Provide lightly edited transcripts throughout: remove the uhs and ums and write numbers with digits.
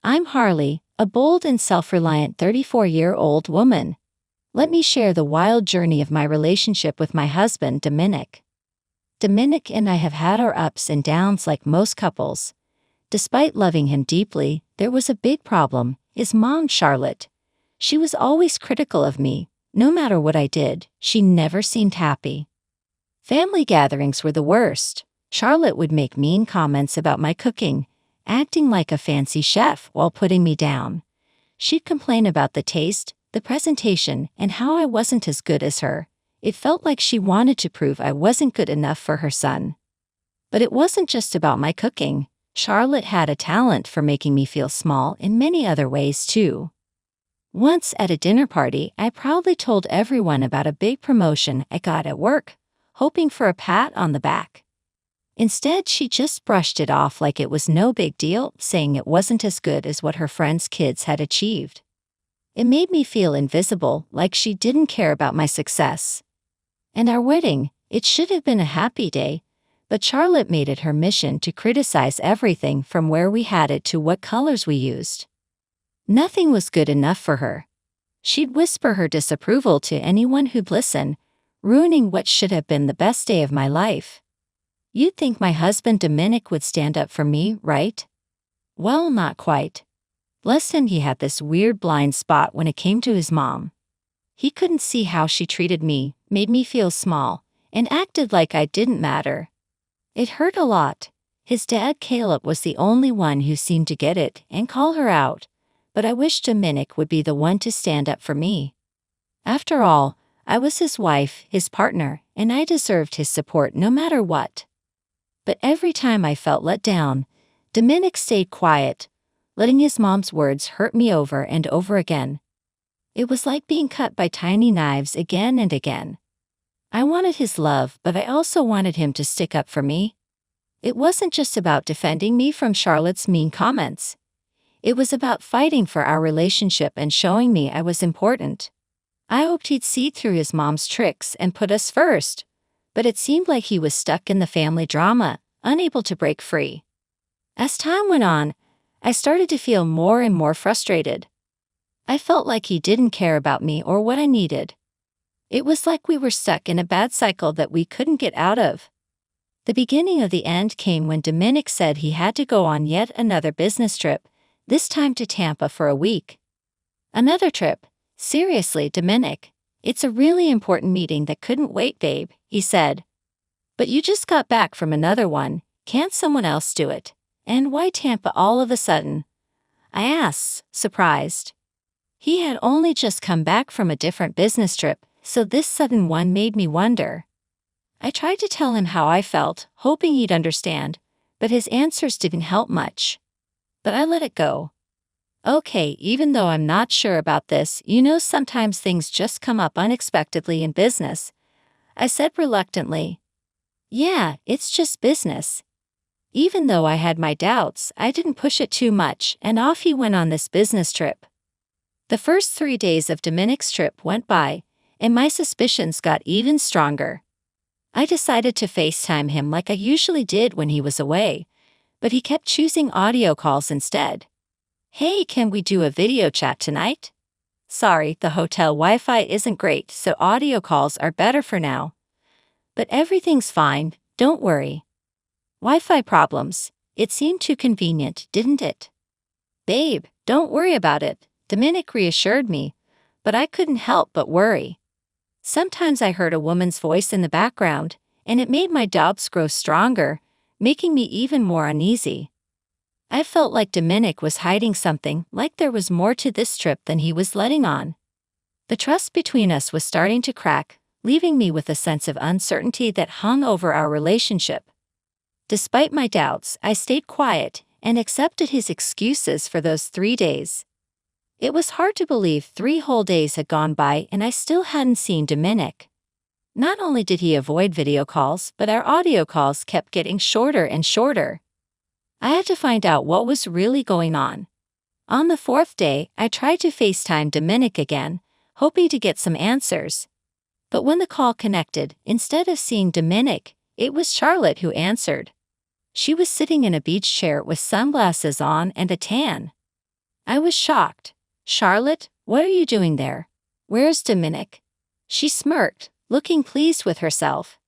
I'm Harley, a bold and self-reliant 34-year-old woman. Let me share the wild journey of my relationship with my husband, Dominic. Dominic and I have had our ups and downs like most couples. Despite loving him deeply, there was a big problem: his mom, Charlotte. She was always critical of me. No matter what I did, she never seemed happy. Family gatherings were the worst. Charlotte would make mean comments about my cooking, acting like a fancy chef while putting me down. She'd complain about the taste, the presentation, and how I wasn't as good as her. It felt like she wanted to prove I wasn't good enough for her son. But it wasn't just about my cooking. Charlotte had a talent for making me feel small in many other ways too. Once at a dinner party, I proudly told everyone about a big promotion I got at work, hoping for a pat on the back. Instead, she just brushed it off like it was no big deal, saying it wasn't as good as what her friends' kids had achieved. It made me feel invisible, like she didn't care about my success. And our wedding, it should have been a happy day, but Charlotte made it her mission to criticize everything from where we had it to what colors we used. Nothing was good enough for her. She'd whisper her disapproval to anyone who'd listen, ruining what should have been the best day of my life. You'd think my husband Dominic would stand up for me, right? Well, not quite. Bless him, he had this weird blind spot when it came to his mom. He couldn't see how she treated me, made me feel small, and acted like I didn't matter. It hurt a lot. His dad Caleb was the only one who seemed to get it and call her out, but I wish Dominic would be the one to stand up for me. After all, I was his wife, his partner, and I deserved his support no matter what. But every time I felt let down, Dominic stayed quiet, letting his mom's words hurt me over and over again. It was like being cut by tiny knives again and again. I wanted his love, but I also wanted him to stick up for me. It wasn't just about defending me from Charlotte's mean comments. It was about fighting for our relationship and showing me I was important. I hoped he'd see through his mom's tricks and put us first, but it seemed like he was stuck in the family drama, unable to break free. As time went on, I started to feel more and more frustrated. I felt like he didn't care about me or what I needed. It was like we were stuck in a bad cycle that we couldn't get out of. The beginning of the end came when Dominic said he had to go on yet another business trip, this time to Tampa for a week. Another trip? Seriously, Dominic? It's a really important meeting that couldn't wait, babe, he said. But you just got back from another one. Can't someone else do it? And why Tampa all of a sudden? I asked, surprised. He had only just come back from a different business trip, so this sudden one made me wonder. I tried to tell him how I felt, hoping he'd understand, but his answers didn't help much. But I let it go. Okay, even though I'm not sure about this, sometimes things just come up unexpectedly in business, I said reluctantly. Yeah, it's just business. Even though I had my doubts, I didn't push it too much, and off he went on this business trip. The first 3 days of Dominic's trip went by, and my suspicions got even stronger. I decided to FaceTime him like I usually did when he was away, but he kept choosing audio calls instead. Hey, can we do a video chat tonight? Sorry, the hotel Wi-Fi isn't great, so audio calls are better for now. But everything's fine, don't worry. Wi-Fi problems. It seemed too convenient, didn't it? Babe, don't worry about it, Dominic reassured me, but I couldn't help but worry. Sometimes I heard a woman's voice in the background, and it made my doubts grow stronger, making me even more uneasy. I felt like Dominic was hiding something, like there was more to this trip than he was letting on. The trust between us was starting to crack, leaving me with a sense of uncertainty that hung over our relationship. Despite my doubts, I stayed quiet and accepted his excuses for those 3 days. It was hard to believe 3 whole days had gone by and I still hadn't seen Dominic. Not only did he avoid video calls, but our audio calls kept getting shorter and shorter. I had to find out what was really going on. On the 4th day, I tried to FaceTime Dominic again, hoping to get some answers. But when the call connected, instead of seeing Dominic, it was Charlotte who answered. She was sitting in a beach chair with sunglasses on and a tan. I was shocked. Charlotte, what are you doing there? Where's Dominic? She smirked, looking pleased with herself.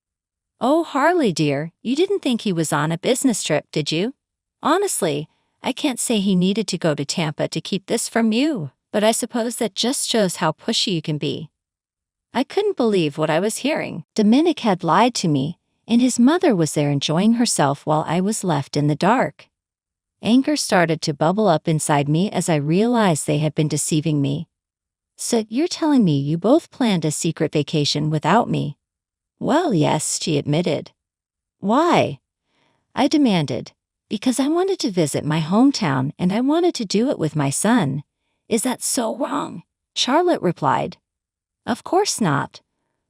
Oh, Harley dear, you didn't think he was on a business trip, did you? Honestly, I can't say he needed to go to Tampa to keep this from you, but I suppose that just shows how pushy you can be. I couldn't believe what I was hearing. Dominic had lied to me, and his mother was there enjoying herself while I was left in the dark. Anger started to bubble up inside me as I realized they had been deceiving me. So you're telling me you both planned a secret vacation without me? Well, yes, she admitted. Why? I demanded. Because I wanted to visit my hometown and I wanted to do it with my son. Is that so wrong? Charlotte replied. Of course not.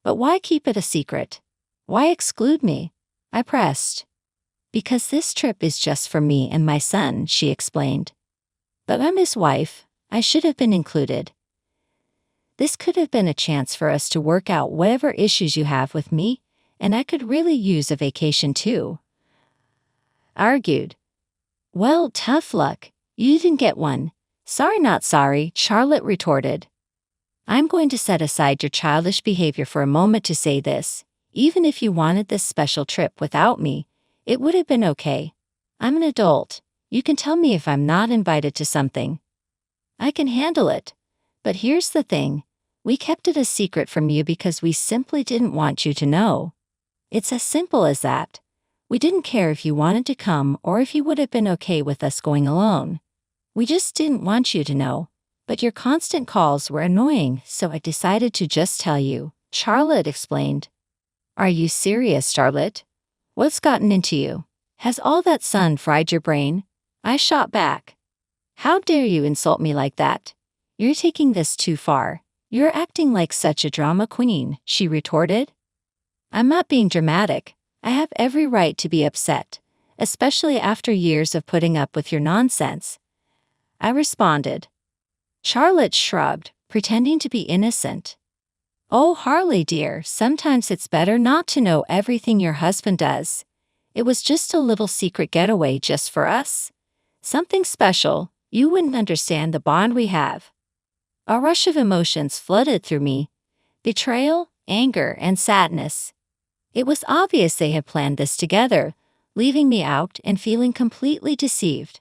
But why keep it a secret? Why exclude me? I pressed. Because this trip is just for me and my son, she explained. But I'm his wife. I should have been included. This could have been a chance for us to work out whatever issues you have with me, and I could really use a vacation too. I argued. Well, tough luck. You didn't get one. Sorry not sorry, Charlotte retorted. I'm going to set aside your childish behavior for a moment to say this. Even if you wanted this special trip without me, it would have been okay. I'm an adult. You can tell me if I'm not invited to something. I can handle it. But here's the thing. We kept it a secret from you because we simply didn't want you to know. It's as simple as that. We didn't care if you wanted to come or if you would have been okay with us going alone. We just didn't want you to know. But your constant calls were annoying, so I decided to just tell you, Charlotte explained. Are you serious, Charlotte? What's gotten into you? Has all that sun fried your brain? I shot back. How dare you insult me like that? You're taking this too far. You're acting like such a drama queen, she retorted. I'm not being dramatic. I have every right to be upset, especially after years of putting up with your nonsense. I responded. Charlotte shrugged, pretending to be innocent. Oh, Harley dear, sometimes it's better not to know everything your husband does. It was just a little secret getaway just for us. Something special. You wouldn't understand the bond we have. A rush of emotions flooded through me. Betrayal, anger, and sadness. It was obvious they had planned this together, leaving me out and feeling completely deceived.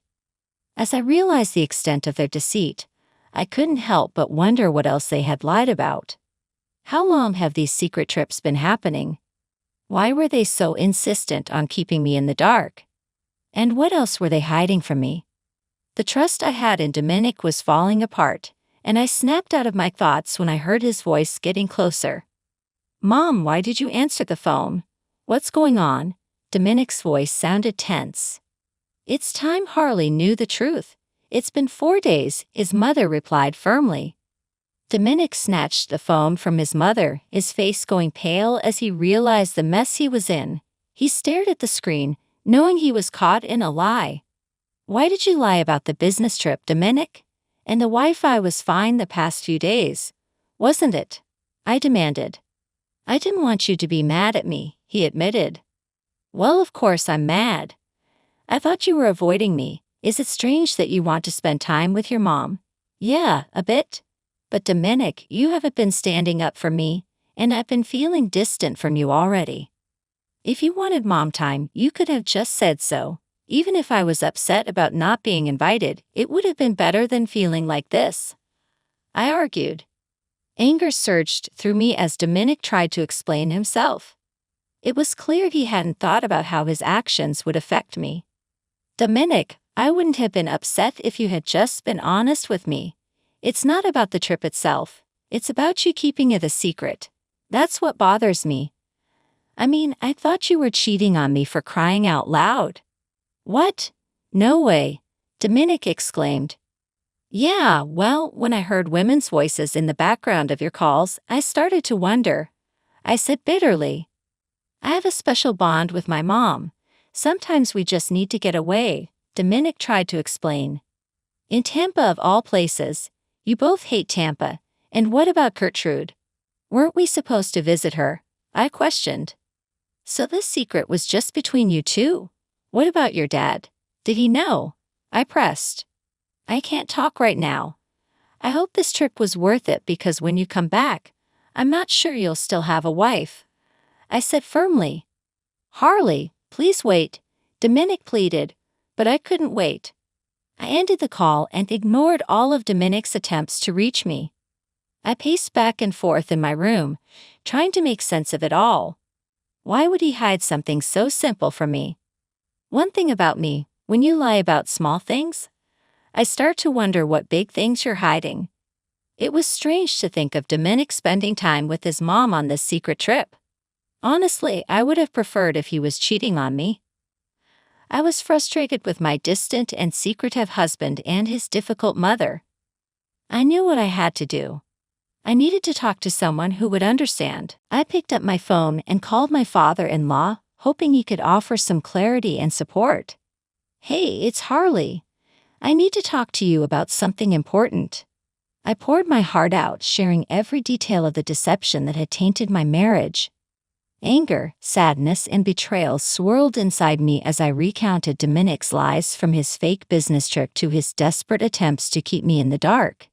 As I realized the extent of their deceit, I couldn't help but wonder what else they had lied about. How long have these secret trips been happening? Why were they so insistent on keeping me in the dark? And what else were they hiding from me? The trust I had in Dominic was falling apart, and I snapped out of my thoughts when I heard his voice getting closer. Mom, why did you answer the phone? What's going on? Dominic's voice sounded tense. It's time Harley knew the truth. It's been 4 days, his mother replied firmly. Dominic snatched the phone from his mother, his face going pale as he realized the mess he was in. He stared at the screen, knowing he was caught in a lie. Why did you lie about the business trip, Dominic? And the Wi-Fi was fine the past few days, wasn't it? I demanded. I didn't want you to be mad at me, he admitted. Well, of course I'm mad. I thought you were avoiding me. Is it strange that you want to spend time with your mom? Yeah, a bit. But Dominic, you haven't been standing up for me, and I've been feeling distant from you already. If you wanted mom time, you could have just said so. Even if I was upset about not being invited, it would have been better than feeling like this. I argued. Anger surged through me as Dominic tried to explain himself. It was clear he hadn't thought about how his actions would affect me. Dominic, I wouldn't have been upset if you had just been honest with me. It's not about the trip itself. It's about you keeping it a secret. That's what bothers me. I mean, I thought you were cheating on me, for crying out loud. What? No way, Dominic exclaimed. Yeah, well, when I heard women's voices in the background of your calls, I started to wonder. I said bitterly. I have a special bond with my mom. Sometimes we just need to get away, Dominic tried to explain. In Tampa of all places. You both hate Tampa. And what about Gertrude? Weren't we supposed to visit her? I questioned. So this secret was just between you two? What about your dad? Did he know? I pressed. I can't talk right now. I hope this trip was worth it because when you come back, I'm not sure you'll still have a wife," I said firmly. "Harley, please wait," Dominic pleaded, but I couldn't wait. I ended the call and ignored all of Dominic's attempts to reach me. I paced back and forth in my room, trying to make sense of it all. Why would he hide something so simple from me? One thing about me, when you lie about small things, I start to wonder what big things you're hiding. It was strange to think of Dominic spending time with his mom on this secret trip. Honestly, I would have preferred if he was cheating on me. I was frustrated with my distant and secretive husband and his difficult mother. I knew what I had to do. I needed to talk to someone who would understand. I picked up my phone and called my father-in-law, hoping he could offer some clarity and support. "Hey, it's Harley. I need to talk to you about something important." I poured my heart out, sharing every detail of the deception that had tainted my marriage. Anger, sadness, and betrayal swirled inside me as I recounted Dominic's lies, from his fake business trip to his desperate attempts to keep me in the dark.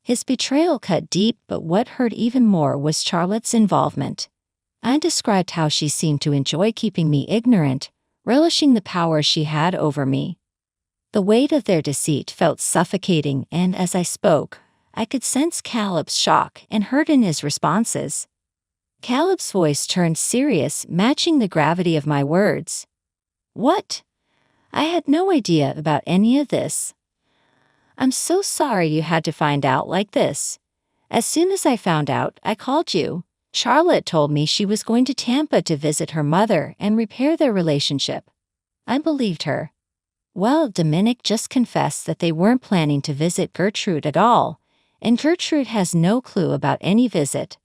His betrayal cut deep, but what hurt even more was Charlotte's involvement. I described how she seemed to enjoy keeping me ignorant, relishing the power she had over me. The weight of their deceit felt suffocating, and as I spoke, I could sense Caleb's shock and hurt in his responses. Caleb's voice turned serious, matching the gravity of my words. "What? I had no idea about any of this. I'm so sorry you had to find out like this. As soon as I found out, I called you. Charlotte told me she was going to Tampa to visit her mother and repair their relationship. I believed her. Well, Dominic just confessed that they weren't planning to visit Gertrude at all, and Gertrude has no clue about any visit,"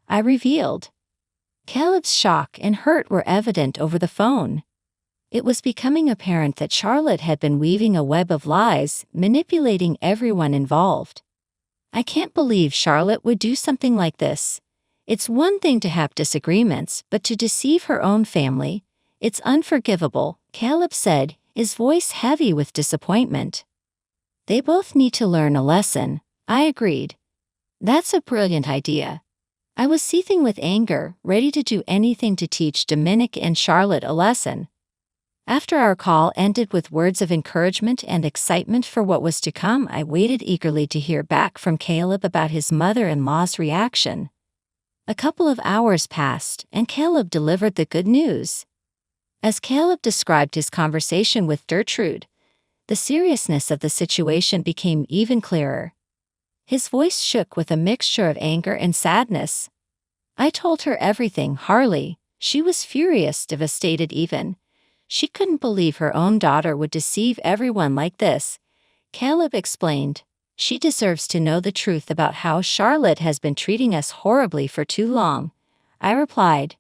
I revealed. Caleb's shock and hurt were evident over the phone. It was becoming apparent that Charlotte had been weaving a web of lies, manipulating everyone involved. "I can't believe Charlotte would do something like this. It's one thing to have disagreements, but to deceive her own family, it's unforgivable," Caleb said, his voice heavy with disappointment. "They both need to learn a lesson," I agreed. "That's a brilliant idea." I was seething with anger, ready to do anything to teach Dominic and Charlotte a lesson. After our call ended with words of encouragement and excitement for what was to come, I waited eagerly to hear back from Caleb about his mother-in-law's reaction. A couple of hours passed, and Caleb delivered the good news. As Caleb described his conversation with Gertrude, the seriousness of the situation became even clearer. His voice shook with a mixture of anger and sadness. "I told her everything, Harley. She was furious, devastated even. She couldn't believe her own daughter would deceive everyone like this," Caleb explained. "She deserves to know the truth about how Charlotte has been treating us horribly for too long," I replied.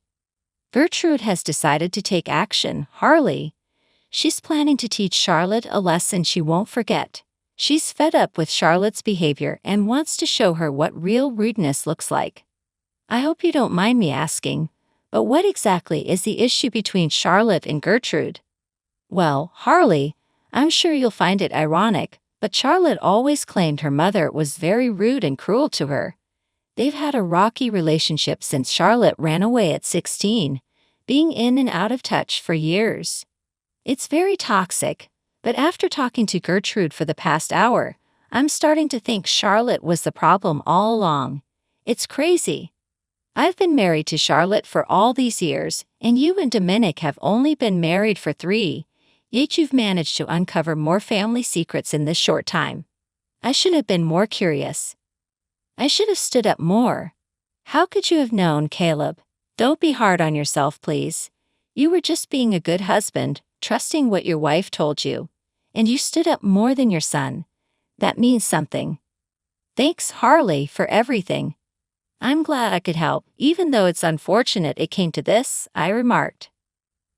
"Gertrude has decided to take action, Harley. She's planning to teach Charlotte a lesson she won't forget. She's fed up with Charlotte's behavior and wants to show her what real rudeness looks like." I hope you don't mind me asking, but what exactly is the issue between Charlotte and Gertrude? "Well, Harley, I'm sure you'll find it ironic, but Charlotte always claimed her mother was very rude and cruel to her. They've had a rocky relationship since Charlotte ran away at 16, being in and out of touch for years. It's very toxic, but after talking to Gertrude for the past hour, I'm starting to think Charlotte was the problem all along. It's crazy. I've been married to Charlotte for all these years, and you and Dominic have only been married for 3, yet you've managed to uncover more family secrets in this short time. I should have been more curious. I should have stood up more. How could you have known, Caleb? Don't be hard on yourself, please. You were just being a good husband, trusting what your wife told you. And you stood up more than your son. That means something. Thanks, Harley, for everything. I'm glad I could help, even though it's unfortunate it came to this," I remarked.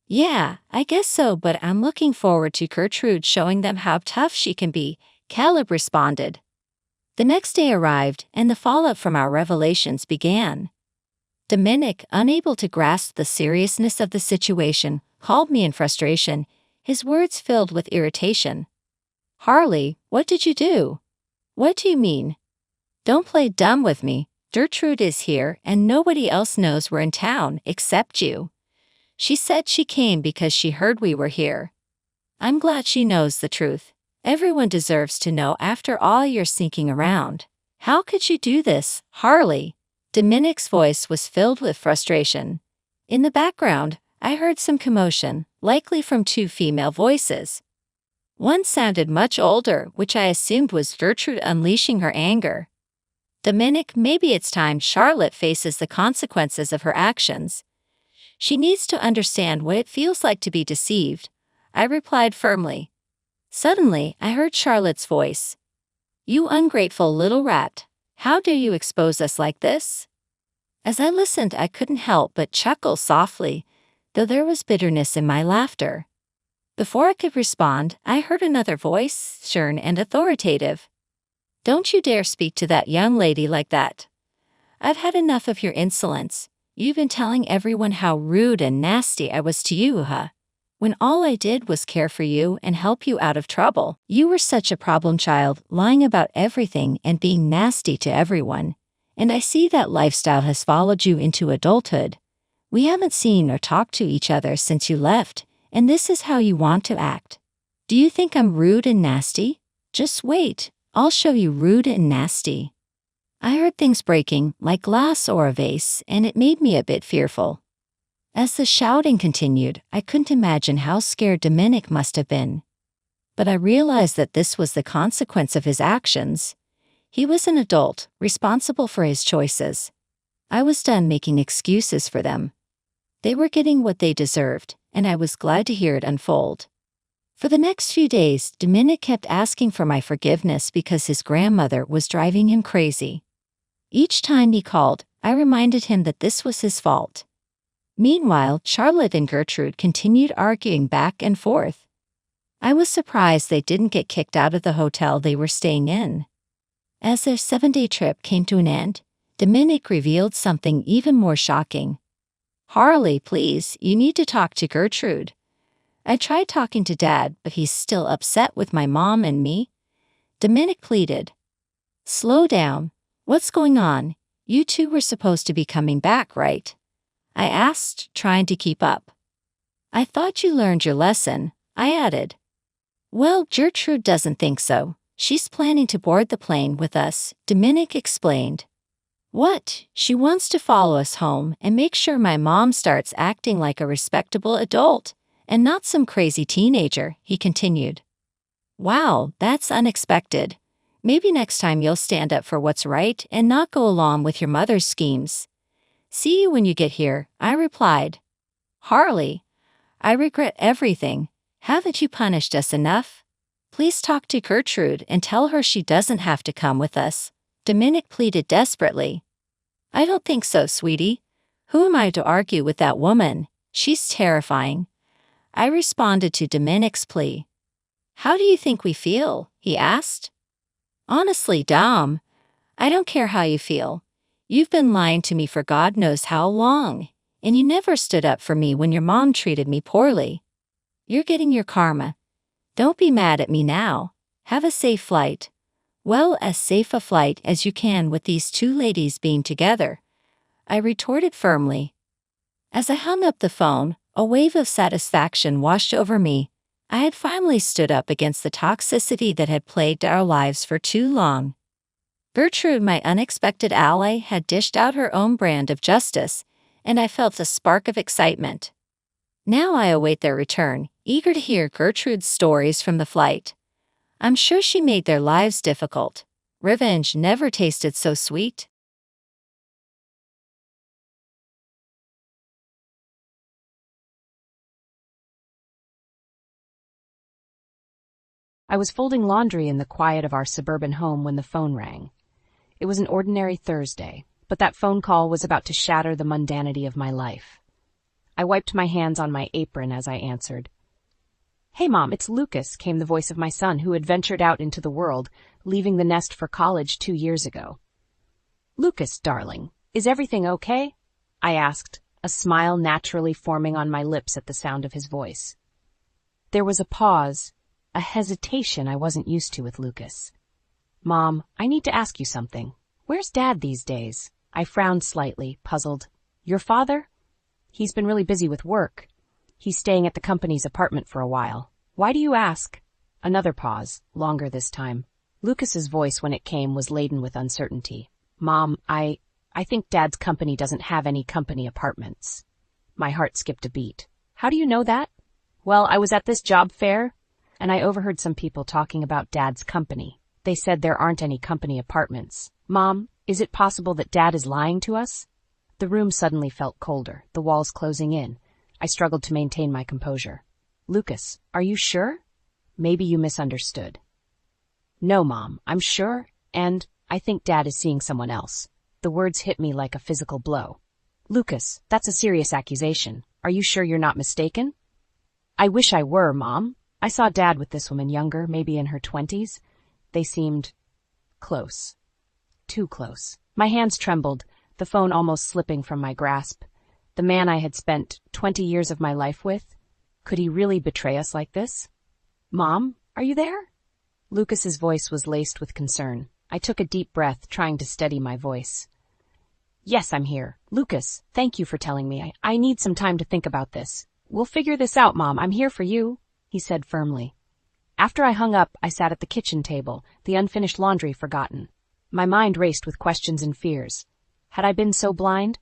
"Yeah, I guess so, but I'm looking forward to Gertrude showing them how tough she can be," Caleb responded. The next day arrived, and the fallout from our revelations began. Dominic, unable to grasp the seriousness of the situation, called me in frustration, his words filled with irritation. Harley, what did you do? What do you mean? Don't play dumb with me. Gertrude is here and nobody else knows we're in town except you. She said she came because she heard we were here. I'm glad she knows the truth. Everyone deserves to know after all you're sneaking around. How could you do this, Harley? Dominic's voice was filled with frustration. In the background, I heard some commotion, likely from two female voices. One sounded much older, which I assumed was Gertrude unleashing her anger. Dominic, maybe it's time Charlotte faces the consequences of her actions. She needs to understand what it feels like to be deceived, I replied firmly. Suddenly, I heard Charlotte's voice. You ungrateful little rat, how dare you expose us like this? As I listened, I couldn't help but chuckle softly, though there was bitterness in my laughter. Before I could respond, I heard another voice, stern and authoritative. Don't you dare speak to that young lady like that. I've had enough of your insolence. You've been telling everyone how rude and nasty I was to you, huh? When all I did was care for you and help you out of trouble. You were such a problem child, lying about everything and being nasty to everyone. And I see that lifestyle has followed you into adulthood. We haven't seen or talked to each other since you left, and this is how you want to act. Do you think I'm rude and nasty? Just wait, I'll show you rude and nasty. I heard things breaking, like glass or a vase, and it made me a bit fearful. As the shouting continued, I couldn't imagine how scared Dominic must have been. But I realized that this was the consequence of his actions. He was an adult, responsible for his choices. I was done making excuses for them. They were getting what they deserved, and I was glad to hear it unfold. For the next few days, Dominic kept asking for my forgiveness because his grandmother was driving him crazy. Each time he called, I reminded him that this was his fault. Meanwhile, Charlotte and Gertrude continued arguing back and forth. I was surprised they didn't get kicked out of the hotel they were staying in. As their 7-day trip came to an end, Dominic revealed something even more shocking. Harley, please, you need to talk to Gertrude. I tried talking to Dad, but he's still upset with my mom and me. Dominic pleaded. Slow down. What's going on? You two were supposed to be coming back, right? I asked, trying to keep up. I thought you learned your lesson, I added. Well, Gertrude doesn't think so. She's planning to board the plane with us, Dominic explained. What? She wants to follow us home and make sure my mom starts acting like a respectable adult, and not some crazy teenager, he continued. Wow, that's unexpected. Maybe next time you'll stand up for what's right and not go along with your mother's schemes. See you when you get here, I replied. Harley, I regret everything. Haven't you punished us enough? Please talk to Gertrude and tell her she doesn't have to come with us, Dominic pleaded desperately. I don't think so, sweetie. Who am I to argue with that woman? She's terrifying. I responded to Dominic's plea. How do you think we feel? He asked. Honestly, Dom, I don't care how you feel. You've been lying to me for God knows how long, and you never stood up for me when your mom treated me poorly. You're getting your karma. Don't be mad at me now. Have a safe flight. Well, as safe a flight as you can with these two ladies being together, I retorted firmly. As I hung up the phone, a wave of satisfaction washed over me. I had finally stood up against the toxicity that had plagued our lives for too long. Gertrude, my unexpected ally, had dished out her own brand of justice, and I felt a spark of excitement. Now I await their return, eager to hear Gertrude's stories from the flight. I'm sure she made their lives difficult. Revenge never tasted so sweet. I was folding laundry in the quiet of our suburban home when the phone rang. It was an ordinary Thursday, but that phone call was about to shatter the mundanity of my life. I wiped my hands on my apron as I answered. Hey, Mom, it's Lucas, came the voice of my son, who had ventured out into the world, leaving the nest for college 2 years ago. Lucas, darling, is everything okay? I asked, a smile naturally forming on my lips at the sound of his voice. There was a pause. a hesitation I wasn't used to with Lucas. "Mom, I need to ask you something. Where's Dad these days?" I frowned slightly, puzzled. "Your father? He's been really busy with work. He's staying at the company's apartment for a while. Why do you ask?" Another pause, longer this time. Lucas's voice, when it came, was laden with uncertainty. "Mom, I think Dad's company doesn't have any company apartments." My heart skipped a beat. "How do you know that?" "Well, I was at this job fair, and I overheard some people talking about Dad's company. They said there aren't any company apartments. Mom, is it possible that Dad is lying to us?" The room suddenly felt colder, the walls closing in. I struggled to maintain my composure. "Lucas, are you sure? Maybe you misunderstood." "No, Mom, I'm sure, and I think Dad is seeing someone else." The words hit me like a physical blow. "Lucas, that's a serious accusation. Are you sure you're not mistaken?" "I wish I were, Mom. I saw Dad with this woman younger, maybe in her 20s. They seemed close. Too close." My hands trembled, the phone almost slipping from my grasp. The man I had spent 20 years of my life with? Could he really betray us like this? "Mom, are you there?" Lucas's voice was laced with concern. I took a deep breath, trying to steady my voice. "Yes, I'm here. Lucas, thank you for telling me. I need some time to think about this. We'll figure this out, Mom. I'm here for you," he said firmly. After I hung up, I sat at the kitchen table, the unfinished laundry forgotten. My mind raced with questions and fears. Had I been so blind?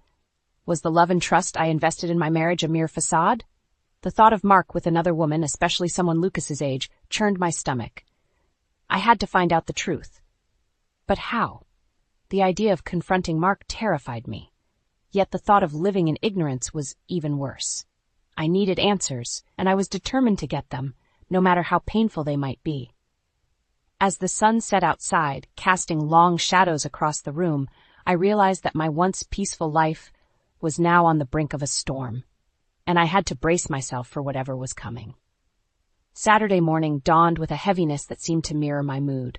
Was the love and trust I invested in my marriage a mere facade? The thought of Mark with another woman, especially someone Lucas's age, churned my stomach. I had to find out the truth. But how? The idea of confronting Mark terrified me. Yet the thought of living in ignorance was even worse. I needed answers, and I was determined to get them, no matter how painful they might be. As the sun set outside, casting long shadows across the room, I realized that my once peaceful life was now on the brink of a storm, and I had to brace myself for whatever was coming. Saturday morning dawned with a heaviness that seemed to mirror my mood.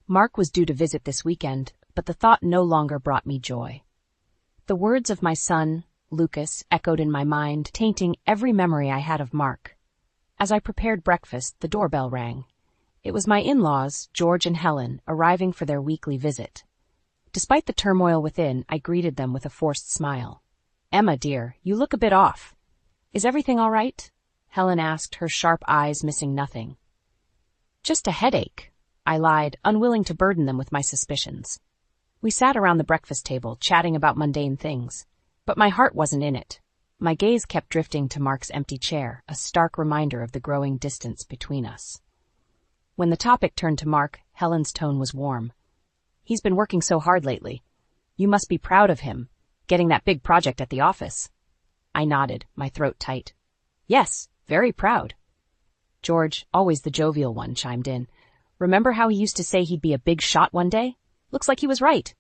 Mark was due to visit this weekend, but the thought no longer brought me joy. The words of my son, Lucas, echoed in my mind, tainting every memory I had of Mark. As I prepared breakfast, the doorbell rang. It was my in-laws, George and Helen, arriving for their weekly visit. Despite the turmoil within, I greeted them with a forced smile. "Emma, dear, you look a bit off. Is everything all right?" Helen asked, her sharp eyes missing nothing. "Just a headache," I lied, unwilling to burden them with my suspicions. We sat around the breakfast table, chatting about mundane things. But my heart wasn't in it. My gaze kept drifting to Mark's empty chair, a stark reminder of the growing distance between us. When the topic turned to Mark, Helen's tone was warm. "He's been working so hard lately. You must be proud of him, getting that big project at the office." I nodded, my throat tight. "Yes, very proud." George, always the jovial one, chimed in. "Remember how he used to say he'd be a big shot one day? Looks like he was right."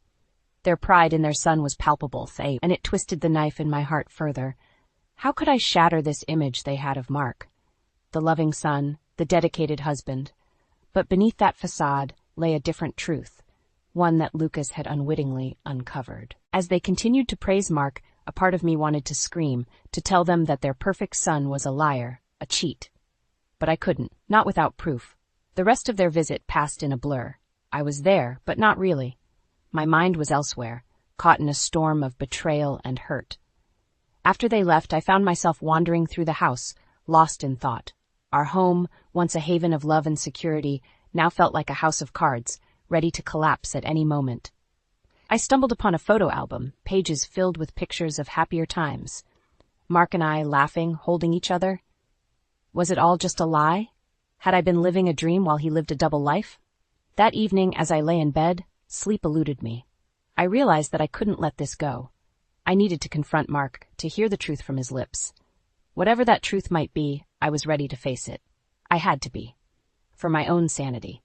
Their pride in their son was palpable, and it twisted the knife in my heart further. How could I shatter this image they had of Mark? The loving son, the dedicated husband. But beneath that facade lay a different truth, one that Lucas had unwittingly uncovered. As they continued to praise Mark, a part of me wanted to scream, to tell them that their perfect son was a liar, a cheat. But I couldn't, not without proof. The rest of their visit passed in a blur. I was there, but not really. My mind was elsewhere, caught in a storm of betrayal and hurt. After they left, I found myself wandering through the house, lost in thought. Our home, once a haven of love and security, now felt like a house of cards, ready to collapse at any moment. I stumbled upon a photo album, pages filled with pictures of happier times. Mark and I laughing, holding each other. Was it all just a lie? Had I been living a dream while he lived a double life? That evening, as I lay in bed, sleep eluded me. I realized that I couldn't let this go. I needed to confront Mark, to hear the truth from his lips. Whatever that truth might be, I was ready to face it. I had to be. For my own sanity.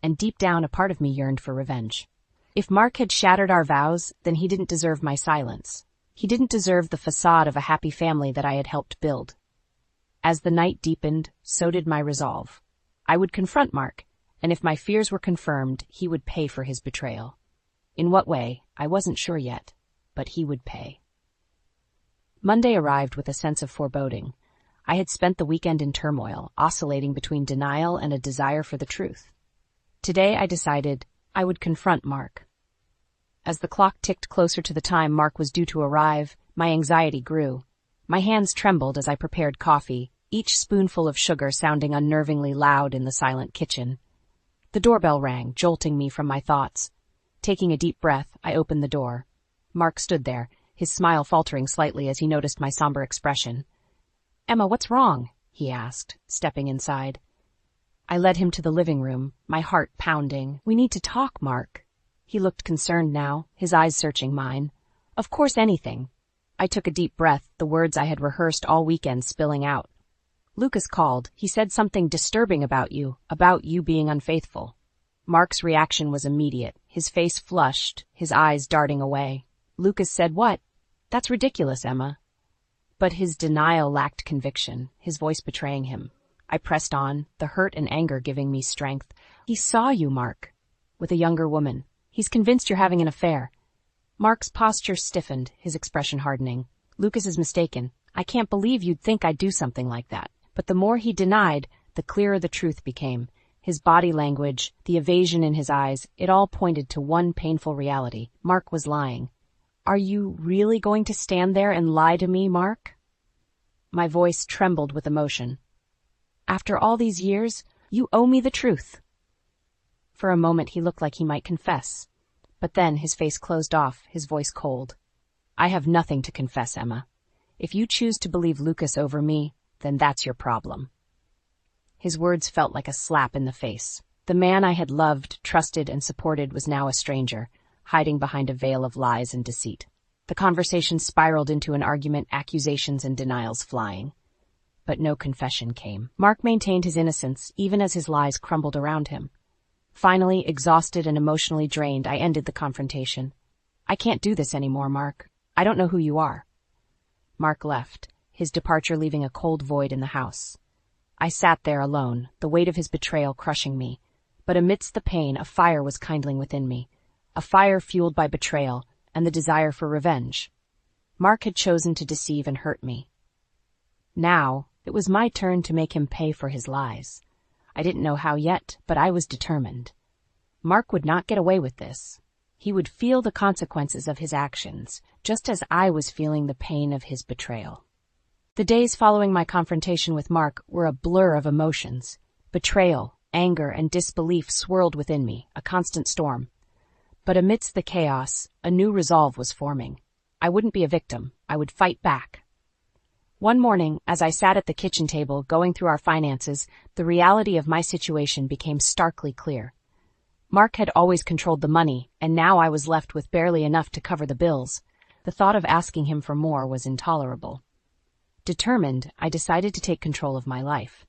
And deep down, a part of me yearned for revenge. If Mark had shattered our vows, then he didn't deserve my silence. He didn't deserve the facade of a happy family that I had helped build. As the night deepened, so did my resolve. I would confront Mark, and if my fears were confirmed, he would pay for his betrayal. In what way, I wasn't sure yet, but he would pay. Monday arrived with a sense of foreboding. I had spent the weekend in turmoil, oscillating between denial and a desire for the truth. Today I decided I would confront Mark. As the clock ticked closer to the time Mark was due to arrive, my anxiety grew. My hands trembled as I prepared coffee, each spoonful of sugar sounding unnervingly loud in the silent kitchen. The doorbell rang, jolting me from my thoughts. Taking a deep breath, I opened the door. Mark stood there, his smile faltering slightly as he noticed my somber expression. "Emma, what's wrong?" he asked, stepping inside. I led him to the living room, my heart pounding. "We need to talk, Mark." He looked concerned now, his eyes searching mine. "Of course, anything." I took a deep breath, the words I had rehearsed all weekend spilling out. "Lucas called. He said something disturbing about you being unfaithful." Mark's reaction was immediate, his face flushed, his eyes darting away. "Lucas said what? That's ridiculous, Emma." But his denial lacked conviction, his voice betraying him. I pressed on, the hurt and anger giving me strength. "He saw you, Mark, with a younger woman. He's convinced you're having an affair." Mark's posture stiffened, his expression hardening. "Lucas is mistaken. I can't believe you'd think I'd do something like that." But the more he denied, the clearer the truth became. His body language, the evasion in his eyes, it all pointed to one painful reality. Mark was lying. "Are you really going to stand there and lie to me, Mark?" My voice trembled with emotion. "After all these years, you owe me the truth." For a moment he looked like he might confess. But then his face closed off, his voice cold. "I have nothing to confess, Emma. If you choose to believe Lucas over me, then that's your problem." His words felt like a slap in the face. The man I had loved, trusted, and supported was now a stranger, hiding behind a veil of lies and deceit. The conversation spiraled into an argument, accusations and denials flying. But no confession came. Mark maintained his innocence, even as his lies crumbled around him. Finally, exhausted and emotionally drained, I ended the confrontation. "I can't do this anymore, Mark. I don't know who you are." Mark left, his departure leaving a cold void in the house. I sat there alone, the weight of his betrayal crushing me. But amidst the pain, a fire was kindling within me. A fire fueled by betrayal and the desire for revenge. Mark had chosen to deceive and hurt me. Now, it was my turn to make him pay for his lies. I didn't know how yet, but I was determined. Mark would not get away with this. He would feel the consequences of his actions, just as I was feeling the pain of his betrayal. The days following my confrontation with Mark were a blur of emotions. Betrayal, anger, and disbelief swirled within me, a constant storm. But amidst the chaos, a new resolve was forming. I wouldn't be a victim. I would fight back. One morning, as I sat at the kitchen table going through our finances, the reality of my situation became starkly clear. Mark had always controlled the money, and now I was left with barely enough to cover the bills. The thought of asking him for more was intolerable. Determined, I decided to take control of my life.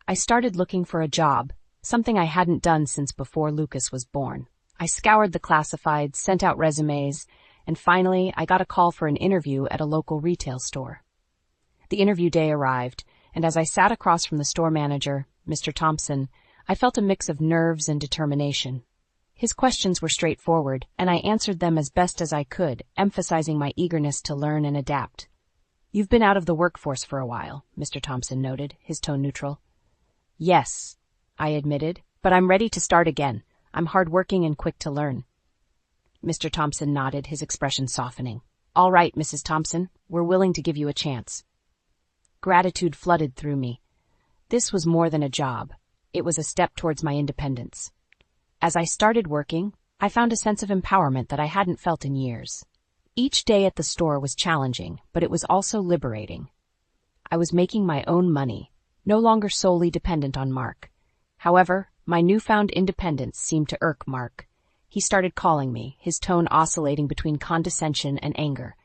I started looking for a job, something I hadn't done since before Lucas was born. I scoured the classifieds, sent out resumes, and finally I got a call for an interview at a local retail store. The interview day arrived, and as I sat across from the store manager, Mr. Thompson, I felt a mix of nerves and determination. His questions were straightforward, and I answered them as best as I could, emphasizing my eagerness to learn and adapt. "You've been out of the workforce for a while," Mr. Thompson noted, his tone neutral. "Yes," I admitted, "but I'm ready to start again. I'm hardworking and quick to learn." Mr. Thompson nodded, his expression softening. "All right, Mrs. Thompson, we're willing to give you a chance." Gratitude flooded through me. This was more than a job. It was a step towards my independence. As I started working, I found a sense of empowerment that I hadn't felt in years. Each day at the store was challenging, but it was also liberating. I was making my own money, no longer solely dependent on Mark. However, my newfound independence seemed to irk Mark. He started calling me, his tone oscillating between condescension and anger.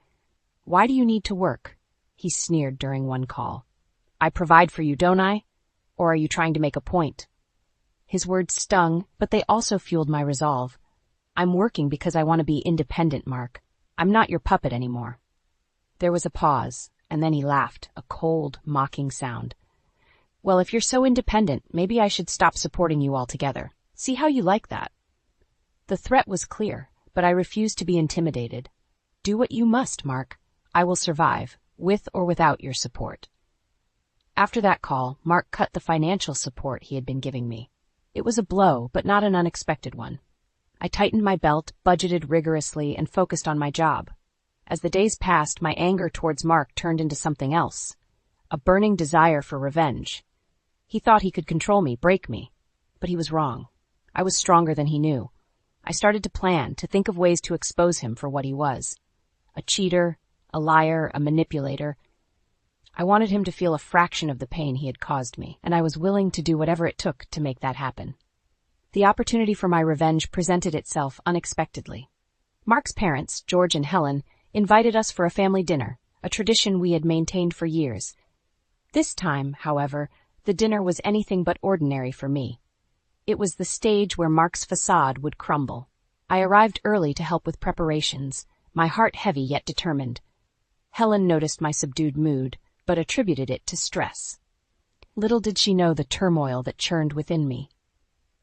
"Why do you need to work?" he sneered during one call. "I provide for you, don't I? Or are you trying to make a point?" His words stung, but they also fueled my resolve. "I'm working because I want to be independent, Mark. I'm not your puppet anymore." There was a pause, and then he laughed, a cold, mocking sound. "Well, if you're so independent, maybe I should stop supporting you altogether. See how you like that." The threat was clear, but I refused to be intimidated. "Do what you must, Mark. I will survive, with or without your support." After that call, Mark cut the financial support he had been giving me. It was a blow, but not an unexpected one. I tightened my belt, budgeted rigorously, and focused on my job. As the days passed, my anger towards Mark turned into something else. A burning desire for revenge. He thought he could control me, break me. But he was wrong. I was stronger than he knew. I started to plan, to think of ways to expose him for what he was. A cheater, a liar, a manipulator. I wanted him to feel a fraction of the pain he had caused me, and I was willing to do whatever it took to make that happen. The opportunity for my revenge presented itself unexpectedly. Mark's parents, George and Helen, invited us for a family dinner, a tradition we had maintained for years. This time, however, the dinner was anything but ordinary for me. It was the stage where Mark's facade would crumble. I arrived early to help with preparations, my heart heavy yet determined. Helen noticed my subdued mood, but attributed it to stress. Little did she know the turmoil that churned within me.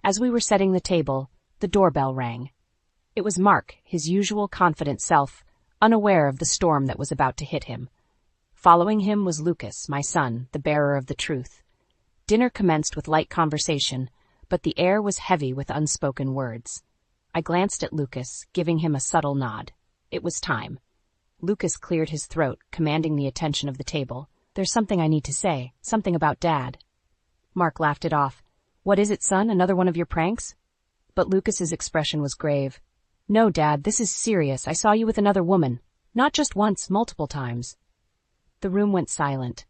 As we were setting the table, the doorbell rang. It was Mark, his usual confident self, unaware of the storm that was about to hit him. Following him was Lucas, my son, the bearer of the truth. Dinner commenced with light conversation, but the air was heavy with unspoken words. I glanced at Lucas, giving him a subtle nod. It was time. Lucas cleared his throat, commanding the attention of the table. "There's something I need to say, something about Dad." Mark laughed it off. "What is it, son? Another one of your pranks?" But Lucas's expression was grave. "No, Dad, this is serious. I saw you with another woman. Not just once, multiple times." The room went silent.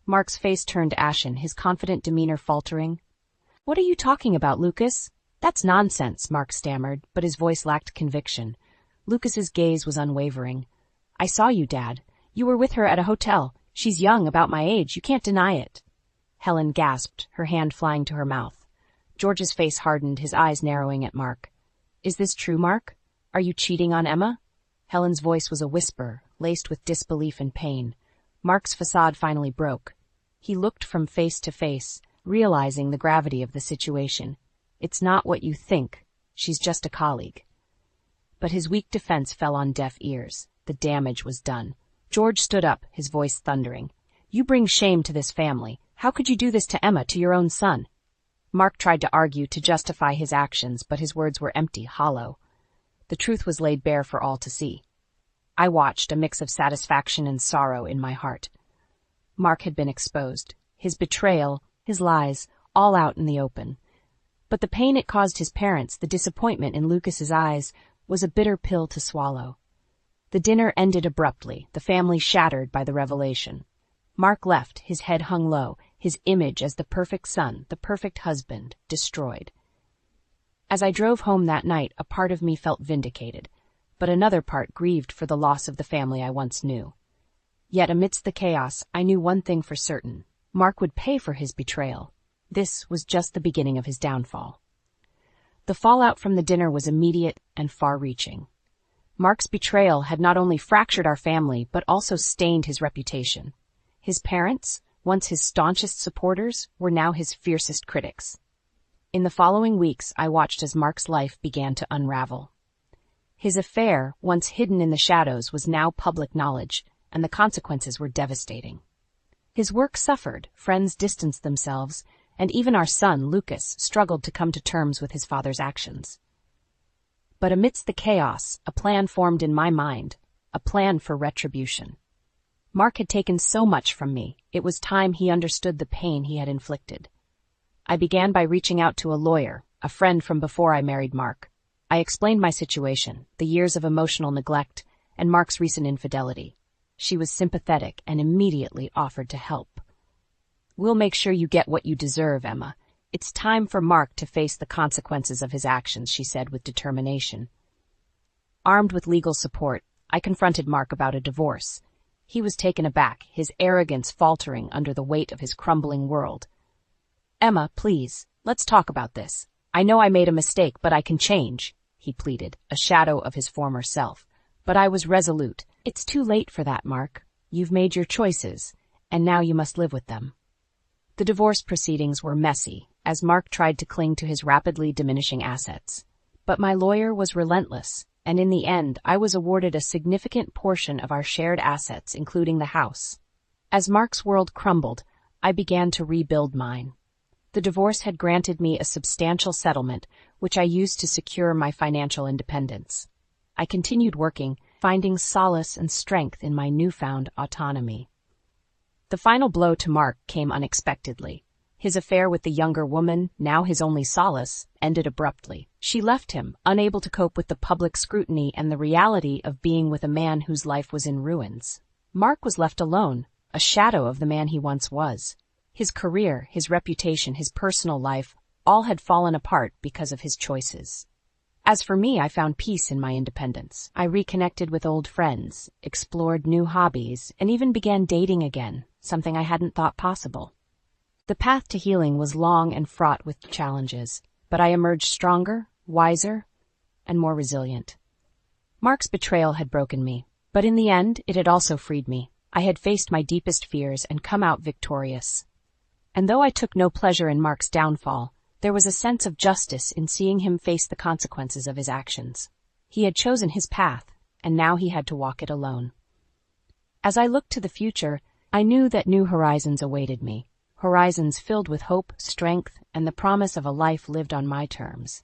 Mark's face turned ashen, his confident demeanor faltering. "What are you talking about, Lucas?" "That's nonsense," Mark stammered, but his voice lacked conviction. Lucas's gaze was unwavering. "I saw you, Dad. You were with her at a hotel. She's young, about my age. You can't deny it." Helen gasped, her hand flying to her mouth. George's face hardened, his eyes narrowing at Mark. "Is this true, Mark? Are you cheating on Emma?" Helen's voice was a whisper, laced with disbelief and pain. Mark's facade finally broke. He looked from face to face, realizing the gravity of the situation. "It's not what you think. She's just a colleague." But his weak defense fell on deaf ears. The damage was done. George stood up, his voice thundering. "You bring shame to this family. How could you do this to Emma, to your own son?" Mark tried to argue, to justify his actions, but his words were empty, hollow. The truth was laid bare for all to see. I watched, a mix of satisfaction and sorrow in my heart. Mark had been exposed. His betrayal, his lies, all out in the open. But the pain it caused his parents, the disappointment in Lucas's eyes, was a bitter pill to swallow. The dinner ended abruptly, the family shattered by the revelation. Mark left, his head hung low, his image as the perfect son, the perfect husband, destroyed. As I drove home that night, a part of me felt vindicated, but another part grieved for the loss of the family I once knew. Yet amidst the chaos, I knew one thing for certain. Mark would pay for his betrayal. This was just the beginning of his downfall. The fallout from the dinner was immediate and far-reaching. Mark's betrayal had not only fractured our family, but also stained his reputation. His parents, once his staunchest supporters, were now his fiercest critics. In the following weeks, I watched as Mark's life began to unravel. His affair, once hidden in the shadows, was now public knowledge, and the consequences were devastating. His work suffered, friends distanced themselves, and even our son, Lucas, struggled to come to terms with his father's actions. But amidst the chaos, a plan formed in my mind, a plan for retribution. Mark had taken so much from me, it was time he understood the pain he had inflicted. I began by reaching out to a lawyer, a friend from before I married Mark. I explained my situation, the years of emotional neglect, and Mark's recent infidelity. She was sympathetic and immediately offered to help. "We'll make sure you get what you deserve, Emma. It's time for Mark to face the consequences of his actions," she said with determination. Armed with legal support, I confronted Mark about a divorce. He was taken aback, his arrogance faltering under the weight of his crumbling world. "Emma, please, let's talk about this. I know I made a mistake, but I can change," he pleaded, a shadow of his former self. But I was resolute. "It's too late for that, Mark. You've made your choices, and now you must live with them." The divorce proceedings were messy, as Mark tried to cling to his rapidly diminishing assets. But my lawyer was relentless, and in the end, I was awarded a significant portion of our shared assets, including the house. As Mark's world crumbled, I began to rebuild mine. The divorce had granted me a substantial settlement, which I used to secure my financial independence. I continued working, finding solace and strength in my newfound autonomy. The final blow to Mark came unexpectedly. His affair with the younger woman, now his only solace, ended abruptly. She left him, unable to cope with the public scrutiny and the reality of being with a man whose life was in ruins. Mark was left alone, a shadow of the man he once was. His career, his reputation, his personal life, all had fallen apart because of his choices. As for me, I found peace in my independence. I reconnected with old friends, explored new hobbies, and even began dating again, something I hadn't thought possible. The path to healing was long and fraught with challenges, but I emerged stronger, wiser, and more resilient. Mark's betrayal had broken me, but in the end, it had also freed me. I had faced my deepest fears and come out victorious. And though I took no pleasure in Mark's downfall, there was a sense of justice in seeing him face the consequences of his actions. He had chosen his path, and now he had to walk it alone. As I looked to the future, I knew that new horizons awaited me, horizons filled with hope, strength, and the promise of a life lived on my terms.